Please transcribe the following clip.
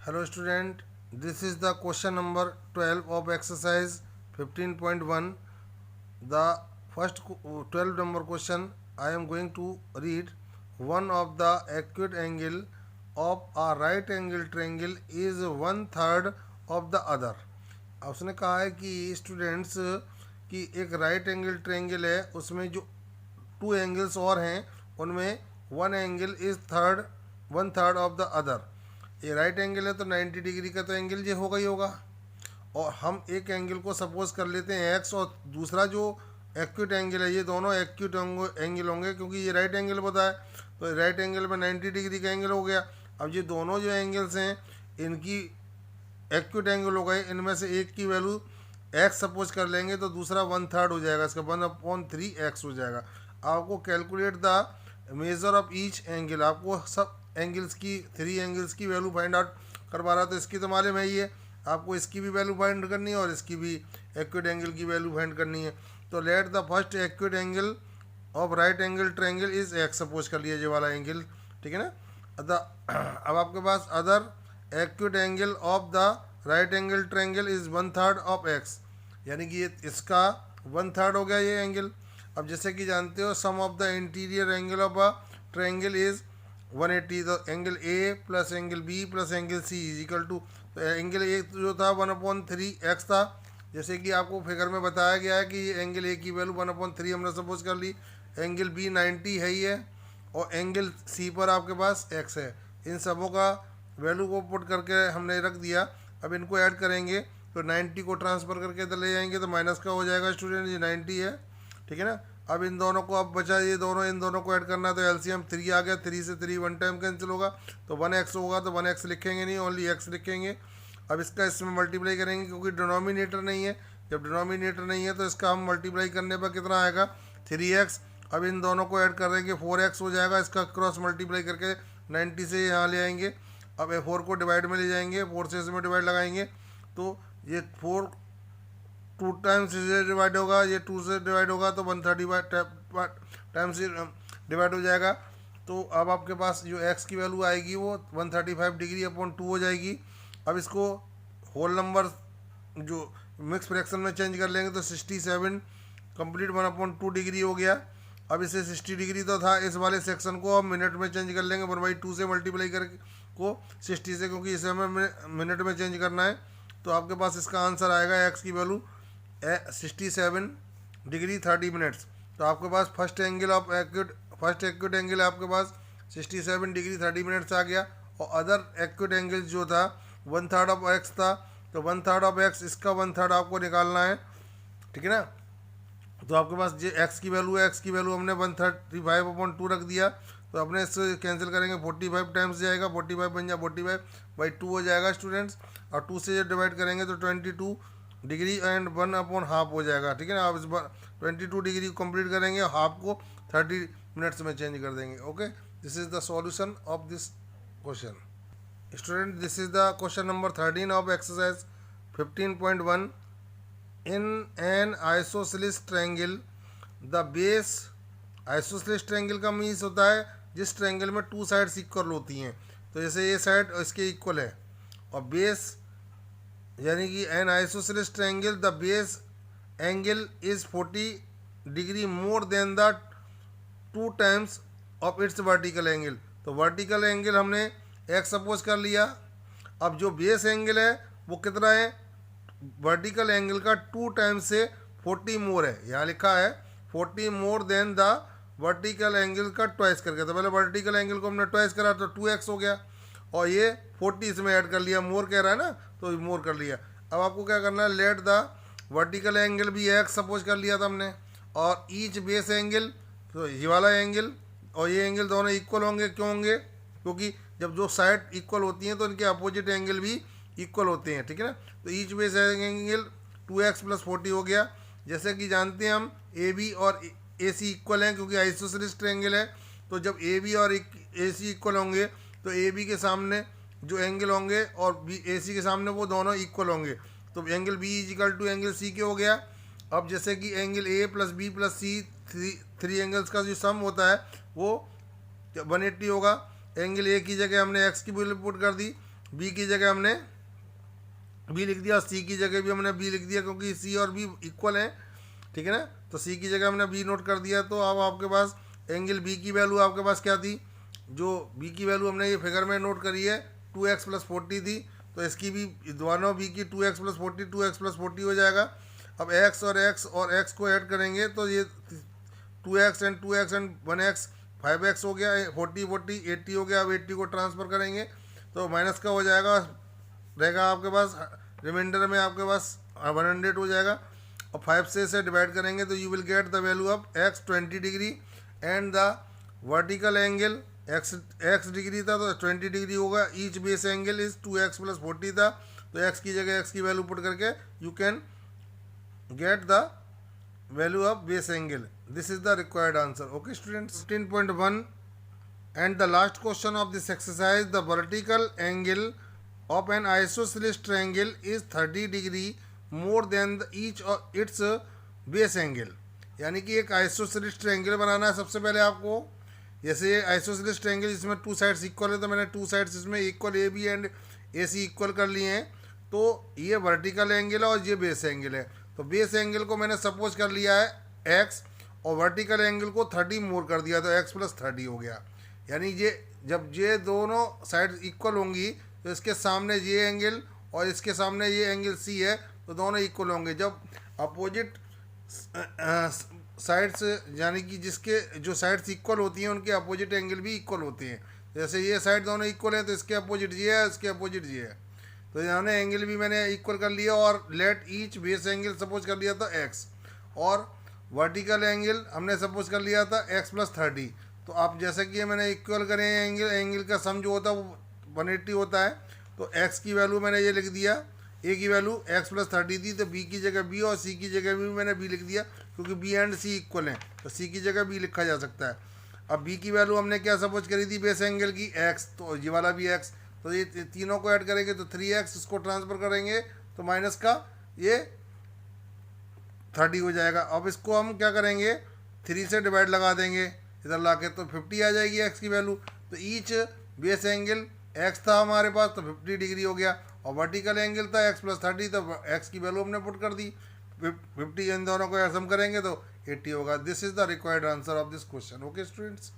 Hello student, this is the question number 12 of exercise 15.1. The first 12 number question I am going to read. One of the acute angle of a right angle triangle is one third of the other. उसने कहा है कि students कि एक right angle triangle है, उसमें जो two angles और हैं उनमें one third of the other. ये राइट एंगल है तो 90 डिग्री का तो एंगल ये होगा ही होगा. और हम एक एंगल को सपोज कर लेते हैं एक्स, और दूसरा जो एक्यूट एंगल है ये दोनों एक्यूट एंगल होंगे क्योंकि ये राइट एंगल बताया. तो राइट एंगल में 90 डिग्री का एंगल हो गया. अब ये दोनों जो एंगल्स हैं इनकी एक्यूट एंगल हो गए. इनमें से एक की वैल्यू एक्स सपोज कर लेंगे तो दूसरा वन थर्ड हो जाएगा, इसका 1/3 हो जाएगा. आपको calculate the measure of each angle, आपको सब एंगल्स की, थ्री एंगल्स की वैल्यू फाइंड आउट करवा रहा. तो इसकी तो मालूम है ही है, आपको इसकी भी वैल्यू फाइंड करनी है और इसकी भी एक्यूट एंगल की वैल्यू फाइंड करनी है. तो let the first acute angle of right angle triangle is x suppose कर लिया, ये वाला एंगल, ठीक है ना. अब आपके पास other acute angle of the right angle triangle is one third of X, यानी कि ये इसका वन थर्ड हो गया ये एंगल. अब जैसे कि जानते हो sum of the interior angle of a triangle is 180. तो angle A plus angle B plus angle C is equal to, तो एंगल ए जो था 1/3 एक्स था, जैसे कि आपको फिगर में बताया गया है कि ये एंगल ए की वैल्यू 1/3 हमने सपोज कर ली. एंगल बी 90 है ही है और एंगल सी पर आपके पास एक्स है. इन सबों का वैल्यू को पुट करके हमने रख दिया. अब इनको ऐड करेंगे तो 90 को ट्रांसफ़र करके इधर ले जाएंगे तो माइनस का हो जाएगा स्टूडेंट, ये 90 है, ठीक है ना. अब इन दोनों को अब बचा ये दोनों, इन दोनों को ऐड करना है तो एलसीएम 3 आ गया. 3 से 3 वन टाइम कैंसिल होगा तो 1x होगा, तो 1x लिखेंगे नहीं, ओनली x लिखेंगे. अब इसका इसमें मल्टीप्लाई करेंगे क्योंकि डिनोमिनेटर नहीं है. जब डिनोमिनेटर नहीं है तो इसका हम मल्टीप्लाई करने पर कितना आएगा 3x. अब इन दोनों को ऐड करेंगे 4x हो जाएगा. इसका क्रॉस मल्टीप्लाई करके 90 से यहाँ ले आएंगे. अब 4 को डिवाइड में ले जाएंगे, 4 से इसमें डिवाइड लगाएंगे तो ये 4 2 टाइम्स से डिवाइड होगा, ये 2 से डिवाइड होगा तो 130 टाइम्स से डिवाइड हो जाएगा. तो अब आपके पास जो x की वैल्यू आएगी वो 135 डिग्री अपॉन 2 हो जाएगी. अब इसको होल नंबर जो मिक्स फ्रैक्शन में चेंज कर लेंगे तो 67 कंप्लीट 1/2 डिग्री हो गया. अब इसे 60 डिग्री तो था, इस वाले सेक्शन को हम मिनट में चेंज कर लेंगे 1/2 से मल्टीप्लाई करके को 60 से, क्योंकि इसे हमें मिनट में चेंज करना है. तो आपके पास इसका आंसर आएगा x की वैल्यू 67 डिग्री 30 मिनट्स. तो आपके पास फर्स्ट एक्यूट एंगल आपके पास 67 डिग्री 30 मिनट्स आ गया. और अदर एक्यूट एंगल जो था वन थर्ड ऑफ एक्स था, तो वन थर्ड ऑफ एक्स, इसका वन थर्ड आपको निकालना है, ठीक है ना. तो आपके पास जो एक्स की वैल्यू है, एक्स की वैल्यू हमने 135/2 रख दिया. तो अपने इससे कैंसिल करेंगे 45 टाइम्स जाएगा, 45 बन जाए 45/2 हो जाएगा स्टूडेंट्स. और 2 से जब डिवाइड करेंगे तो 22 डिग्री एंड 1/2 हो जाएगा, ठीक है ना. आप इस बार 22 डिग्री कंप्लीट करेंगे, हाफ को 30 मिनट्स में चेंज कर देंगे. Okay, this is the solution of this question. Student, this is the question number 13 of exercise 15.1. In an isosceles triangle the base, isosceles triangle का मीन्स होता है जिस ट्रायंगल में टू साइड्स इक्वल होती हैं. तो जैसे ये साइड इसके इक्वल है, और बेस यानी कि N isosceles triangle the base angle is 40 degree more than the 2 times of its vertical angle. तो वर्टिकल एंगल हमने एक्स सपोज कर लिया. अब जो बेस एंगल है वो कितना है, वर्टिकल एंगल का 2 टाइम्स से 40 मोर है. यहाँ लिखा है 40 more than the vertical angle का ट्वाइस करके. तो पहले वर्टिकल एंगल को हमने ट्वाइस करा तो 2x हो गया, और ये 40 इसमें ऐड कर लिया, मोर कह रहा है ना तो मोर कर लिया. अब आपको क्या करना है, लेट द वर्टिकल एंगल भी x सपोज कर लिया था हमने, और ईच बेस एंगल, तो ये वाला एंगल और ये एंगल दोनों इक्वल होंगे. क्यों होंगे, क्योंकि जब जो साइड इक्वल होती हैं तो इनके अपोजिट एंगल भी इक्वल होते हैं, ठीक है ना. तो ईच बेस एंगल 2x + 40 हो गया. जैसे कि जानते हैं हम AB और AC इक्वल हैं क्योंकि आइसोसेलेस ट्रायंगल है. तो जब AB और AC इक्वल होंगे तो AB के सामने जो एंगल होंगे और AC के सामने वो दोनों इक्वल होंगे. तो एंगल B = एंगल C के हो गया. अब जैसे कि angle A + B + C, three angles का जो सम होता है वो 180 होगा. एंगल A की जगह हमने x की वैल्यू पुट कर दी बी की जगह हमने बी लिख दिया, सी की जगह भी हमने बी लिख दिया क्योंकि सी और बी इक्वल हैं, ठीक है ना। तो सी की जगह हमने बी नोट कर दिया। तो अब आपके पास एंगल बी की वैल्यू आपके पास क्या थी, जो बी की वैल्यू हमने ये फिगर में नोट करी है 2x+40 थी। तो इसकी भी दोनों बी की 2x+40 2x+40 हो जाएगा। अब x को ऐड करेंगे तो ये 2x एंड 1x 5x हो गया, 40 80 हो गया। अब 80 को ट्रांसफ़र करेंगे तो माइनस का हो जाएगा, रहेगा आपके पास रिमाइंडर में आपके पास 100 हो जाएगा। और 5 से इसे डिवाइड करेंगे तो you will get the value of x 20 degree and the vertical angle x degree था तो 20 डिग्री होगा। Each base angle is 2x+40 था, तो x की जगह x की वैल्यू पुट करके you can get the value of base angle. This is the required answer. Okay students, 15.1 and the last question of this exercise, the vertical angle of an isosceles triangle is 30 degree more than each of its base angle। यानी कि एक isosceles triangle बनाना है सबसे पहले आपको। जैसे ये isosceles triangle जिसमें टू साइड्स इक्वल है, तो मैंने टू साइड्स इसमें equal A B and A C equal कर लिए हैं। तो ये वर्टिकल एंगल है और ये बेस एंगल है। तो बेस एंगल को मैंने सपोज कर लिया है x और वर्टिकल एंगल को 30 मोर कर दिया, तो x+30 हो गया। यानी ये जब ये दोनों साइड इक्वल होंगी तो इसके सामने ये एंगल और इसके सामने ये एंगल सी है, तो दोनों इक्वल होंगे। जब अपोजिट साइड्स यानी कि जिसके जो साइड्स इक्वल होती हैं उनके अपोजिट एंगल भी इक्वल होते हैं। जैसे ये साइड दोनों इक्वल है तो इसके अपोजिट ये है, इसके अपोजिट ये है। तो यहाँ एंगल भी मैंने इक्वल कर लिया और let each base angle suppose कर लिया था x, और वर्टिकल एंगल हमने सपोज कर लिया था x+30। तो आप जैसे कि मैंने इक्वल करें एंगल का सम जो होता है वो 180 होता है। तो x की वैल्यू मैंने ये लिख दिया, a की वैल्यू x+30 थी, तो b की जगह b और c की जगह भी मैंने b लिख दिया क्योंकि b एंड c इक्वल हैं, तो c की जगह b लिखा जा सकता है। अब b की वैल्यू हमने क्या सपोज करी थी बेस एंगल की x, तो ये वाला भी x, तो ये तीनों को ऐड करेंगे तो 3x, इसको ट्रांसफ़र करेंगे तो माइनस का ये 30 हो जाएगा। अब इसको हम क्या करेंगे 3 से डिवाइड लगा देंगे इधर ला के, तो 50 आ जाएगी x की वैल्यू। तो ईच बेस एंगल x था हमारे पास तो 50 डिग्री हो गया, और वर्टिकल एंगल था x+30, तो x की वैल्यू हमने पुट कर दी 50। इन दोनों को सम करेंगे तो 80 होगा। This is the required answer of this question. Okay students.